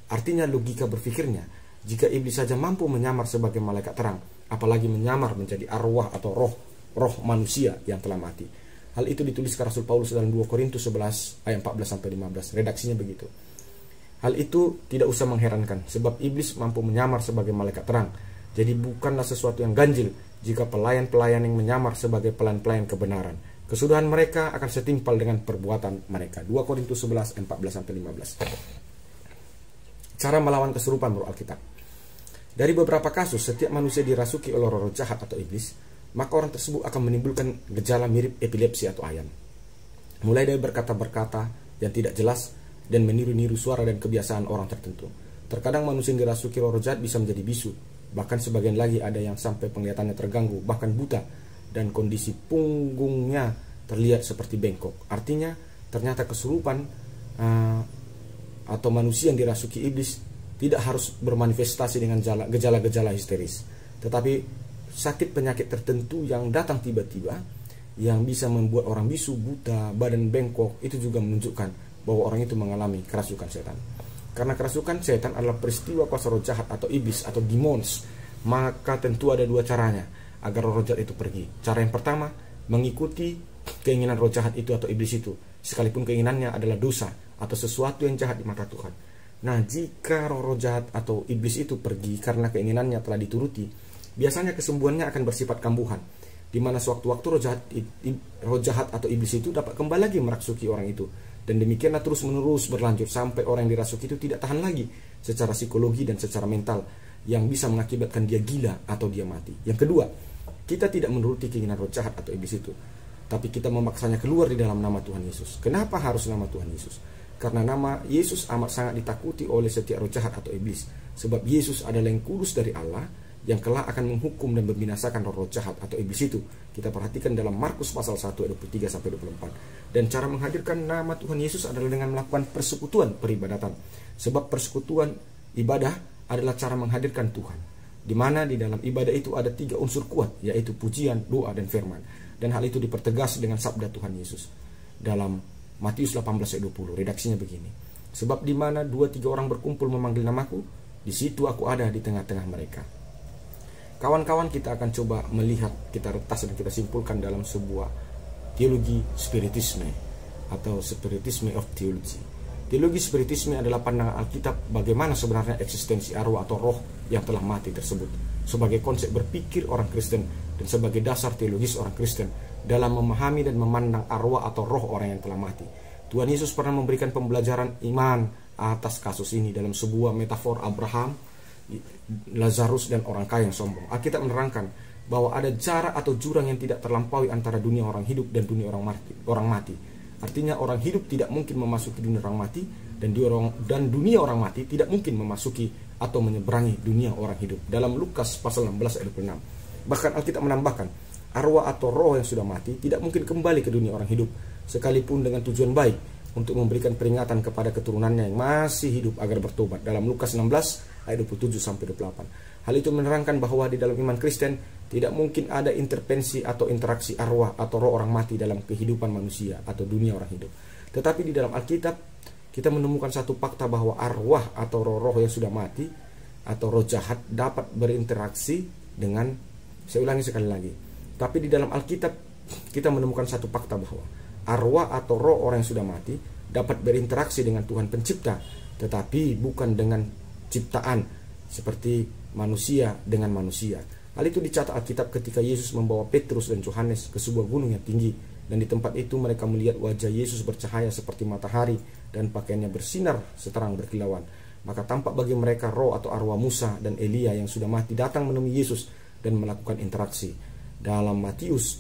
Artinya logika berpikirnya, jika iblis saja mampu menyamar sebagai malaikat terang, apalagi menyamar menjadi arwah atau roh manusia yang telah mati. Hal itu dituliskan Rasul Paulus dalam 2 Korintus 11 ayat 14-15. Redaksinya begitu. Hal itu tidak usah mengherankan, sebab iblis mampu menyamar sebagai malaikat terang. Jadi bukanlah sesuatu yang ganjil jika pelayan-pelayan yang menyamar sebagai pelayan-pelayan kebenaran. Kesudahan mereka akan setimpal dengan perbuatan mereka. 2 Korintus 11 ayat 14-15. Cara melawan kesurupan menurut Alkitab. Dari beberapa kasus, setiap manusia dirasuki oleh roh jahat atau iblis, maka orang tersebut akan menimbulkan gejala mirip epilepsi atau ayan. Mulai dari berkata-berkata yang tidak jelas dan meniru-niru suara dan kebiasaan orang tertentu. Terkadang manusia yang dirasuki roh jahat bisa menjadi bisu. Bahkan sebagian lagi ada yang sampai penglihatannya terganggu, bahkan buta, dan kondisi punggungnya terlihat seperti bengkok. Artinya ternyata kesurupan atau manusia yang dirasuki iblis tidak harus bermanifestasi dengan gejala-gejala histeris, tetapi sakit penyakit tertentu yang datang tiba-tiba yang bisa membuat orang bisu, buta, badan bengkok, itu juga menunjukkan bahwa orang itu mengalami kerasukan setan. Karena kerasukan setan adalah peristiwa kuasa roh jahat atau iblis atau demons, maka tentu ada dua caranya agar roh jahat itu pergi. Cara yang pertama, mengikuti keinginan roh jahat itu atau iblis itu, sekalipun keinginannya adalah dosa atau sesuatu yang jahat di mata Tuhan. Nah, jika roh jahat atau iblis itu pergi karena keinginannya telah dituruti, biasanya kesembuhannya akan bersifat kambuhan, di mana sewaktu-waktu roh jahat atau iblis itu dapat kembali lagi merasuki orang itu. Dan demikianlah terus-menerus berlanjut sampai orang yang dirasuki itu tidak tahan lagi secara psikologi dan secara mental, yang bisa mengakibatkan dia gila atau dia mati. Yang kedua, kita tidak menuruti keinginan roh jahat atau iblis itu. tapi kita memaksanya keluar di dalam nama Tuhan Yesus. Kenapa harus nama Tuhan Yesus? Karena nama Yesus amat sangat ditakuti oleh setiap roh jahat atau iblis. Sebab Yesus adalah yang kudus dari Allah, yang kelak akan menghukum dan membinasakan roh jahat atau iblis itu. Kita perhatikan dalam Markus pasal 1 ayat 23-24. Dan cara menghadirkan nama Tuhan Yesus adalah dengan melakukan persekutuan peribadatan. Sebab persekutuan ibadah adalah cara menghadirkan Tuhan, di mana di dalam ibadah itu ada 3 unsur kuat, yaitu pujian, doa, dan firman. Dan hal itu dipertegas dengan sabda Tuhan Yesus dalam Matius 18 ayat 20. Redaksinya begini: sebab di mana 2-3 orang berkumpul memanggil namaku, di situ aku ada di tengah-tengah mereka. Kawan-kawan, kita akan coba melihat, kita retas dan kita simpulkan dalam sebuah teologi spiritisme atau spiritisme of theology. Teologi spiritisme adalah pandangan Alkitab bagaimana sebenarnya eksistensi arwah atau roh yang telah mati tersebut, sebagai konsep berpikir orang Kristen dan sebagai dasar teologis orang Kristen dalam memahami dan memandang arwah atau roh orang yang telah mati. Tuhan Yesus pernah memberikan pembelajaran iman atas kasus ini dalam sebuah metafor Abraham, Lazarus, dan orang kaya yang sombong. Alkitab menerangkan bahwa ada jarak atau jurang yang tidak terlampaui antara dunia orang hidup dan dunia orang mati. Artinya orang hidup tidak mungkin memasuki dunia orang mati, dan dunia orang mati tidak mungkin memasuki atau menyeberangi dunia orang hidup. Dalam Lukas pasal 16 ayat 26. Bahkan Alkitab menambahkan, arwah atau roh yang sudah mati tidak mungkin kembali ke dunia orang hidup, sekalipun dengan tujuan baik untuk memberikan peringatan kepada keturunannya yang masih hidup agar bertobat. Dalam Lukas 16 ayat 27-28. Hal itu menerangkan bahwa di dalam iman Kristen tidak mungkin ada intervensi atau interaksi arwah atau roh orang mati dalam kehidupan manusia atau dunia orang hidup. Tetapi di dalam Alkitab kita menemukan satu fakta bahwa arwah atau roh-roh yang sudah mati atau roh jahat dapat berinteraksi dengan, saya ulangi sekali lagi, tapi di dalam Alkitab kita menemukan satu fakta bahwa arwah atau roh orang yang sudah mati dapat berinteraksi dengan Tuhan pencipta, tetapi bukan dengan ciptaan seperti manusia dengan manusia. Hal itu dicatat Alkitab ketika Yesus membawa Petrus dan Yohanes ke sebuah gunung yang tinggi, dan di tempat itu mereka melihat wajah Yesus bercahaya seperti matahari dan pakaiannya bersinar seterang berkilauan. Maka tampak bagi mereka roh atau arwah Musa dan Elia yang sudah mati datang menemui Yesus dan melakukan interaksi. Dalam Matius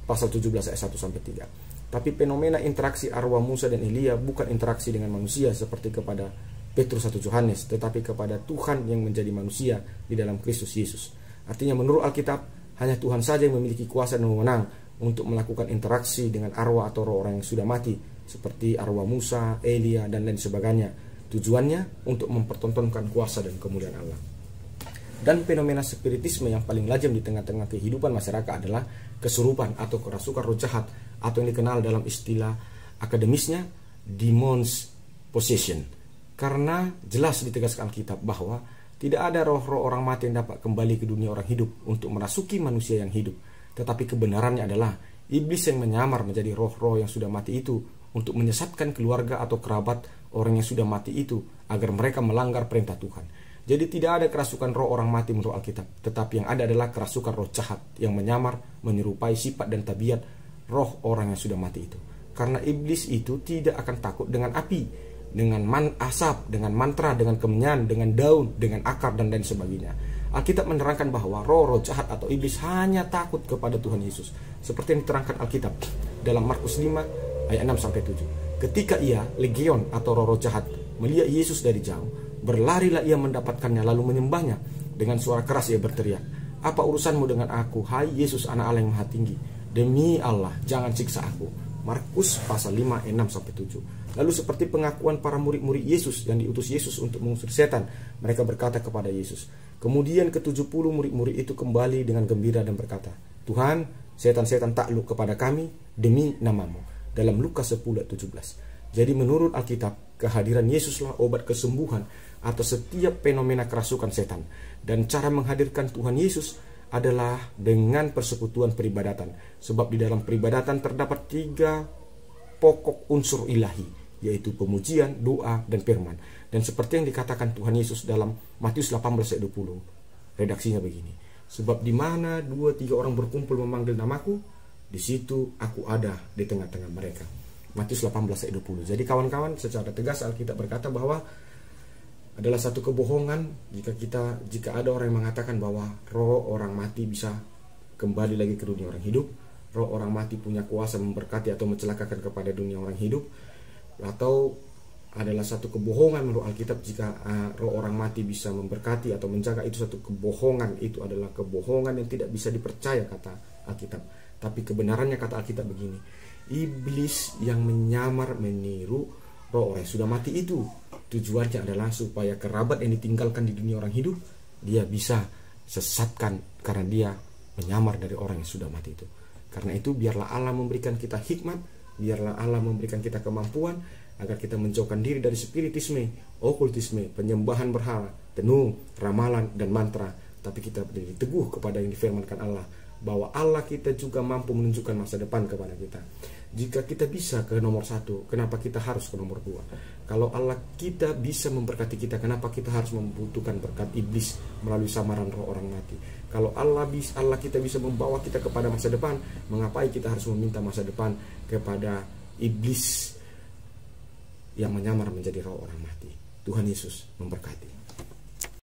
pasal 17 ayat 1-3. Tapi fenomena interaksi arwah Musa dan Elia bukan interaksi dengan manusia seperti kepada Petrus atau Yohanes, tetapi kepada Tuhan yang menjadi manusia di dalam Kristus Yesus. Artinya menurut Alkitab, hanya Tuhan saja yang memiliki kuasa dan wewenang untuk melakukan interaksi dengan arwah atau roh orang yang sudah mati, seperti arwah Musa, Elia, dan lain sebagainya. Tujuannya untuk mempertontonkan kuasa dan kemuliaan Allah. Dan fenomena spiritisme yang paling lazim di tengah-tengah kehidupan masyarakat adalah kesurupan atau kerasukan roh jahat, atau yang dikenal dalam istilah akademisnya demons possession. Karena jelas ditegaskan Alkitab bahwa tidak ada roh-roh orang mati yang dapat kembali ke dunia orang hidup untuk merasuki manusia yang hidup. Tetapi kebenarannya adalah iblis yang menyamar menjadi roh-roh yang sudah mati itu untuk menyesatkan keluarga atau kerabat orang yang sudah mati itu agar mereka melanggar perintah Tuhan. Jadi tidak ada kerasukan roh orang mati menurut Alkitab, tetapi yang ada adalah kerasukan roh jahat yang menyamar menyerupai sifat dan tabiat roh orang yang sudah mati itu. Karena iblis itu tidak akan takut dengan api, dengan asap, dengan mantra, dengan kemenyan, dengan daun, dengan akar, dan lain sebagainya. Alkitab menerangkan bahwa roh-roh jahat atau iblis hanya takut kepada Tuhan Yesus, seperti yang diterangkan Alkitab dalam Markus 5 ayat 6-7. Ketika ia, legion atau roh-roh jahat, melihat Yesus dari jauh, berlarilah ia mendapatkannya lalu menyembahnya. Dengan suara keras ia berteriak, "Apa urusanmu dengan aku, hai Yesus anak Allah yang maha tinggi? Demi Allah, jangan siksa aku." Markus pasal 5 ayat 6-7. Lalu seperti pengakuan para murid-murid Yesus yang diutus Yesus untuk mengusir setan, mereka berkata kepada Yesus. Kemudian ke-70 murid-murid itu kembali dengan gembira dan berkata, "Tuhan, setan-setan takluk kepada kami demi namamu." Dalam Lukas 10 ayat 17. Jadi menurut Alkitab, kehadiran Yesuslah obat kesembuhan atas setiap fenomena kerasukan setan. Dan cara menghadirkan Tuhan Yesus adalah dengan persekutuan peribadatan. Sebab di dalam peribadatan terdapat 3 pokok unsur ilahi, yaitu pemujian, doa, dan firman. Dan seperti yang dikatakan Tuhan Yesus dalam Matius 18 ayat 20, redaksinya begini, "Sebab di mana 2-3 orang berkumpul memanggil namaku, di situ aku ada di tengah-tengah mereka." Matius 18 ayat 20. Jadi kawan-kawan, secara tegas Alkitab berkata bahwa adalah satu kebohongan jika ada orang yang mengatakan bahwa roh orang mati bisa kembali lagi ke dunia orang hidup, roh orang mati punya kuasa memberkati atau mencelakakan kepada dunia orang hidup, atau adalah satu kebohongan menurut Alkitab jika roh orang mati bisa memberkati atau menjaga, itu satu kebohongan. Itu adalah kebohongan yang tidak bisa dipercaya kata Alkitab. Tapi kebenarannya kata Alkitab begini, iblis yang menyamar meniru roh orang yang sudah mati itu, tujuannya adalah supaya kerabat yang ditinggalkan di dunia orang hidup dia bisa sesatkan karena dia menyamar dari orang yang sudah mati itu. Karena itu biarlah Allah memberikan kita hikmat, biarlah Allah memberikan kita kemampuan agar kita menjauhkan diri dari spiritisme, okultisme, penyembahan berhala, tenung, ramalan, dan mantra. Tapi kita berdiri teguh kepada yang difirmankan Allah, bahwa Allah kita juga mampu menunjukkan masa depan kepada kita. Jika kita bisa ke nomor 1, kenapa kita harus ke nomor 2? Kalau Allah kita bisa memberkati kita, kenapa kita harus membutuhkan berkat iblis melalui samaran roh orang mati? Kalau Allah kita bisa membawa kita kepada masa depan, mengapai kita harus meminta masa depan kepada iblis yang menyamar menjadi roh orang mati? Tuhan Yesus memberkati.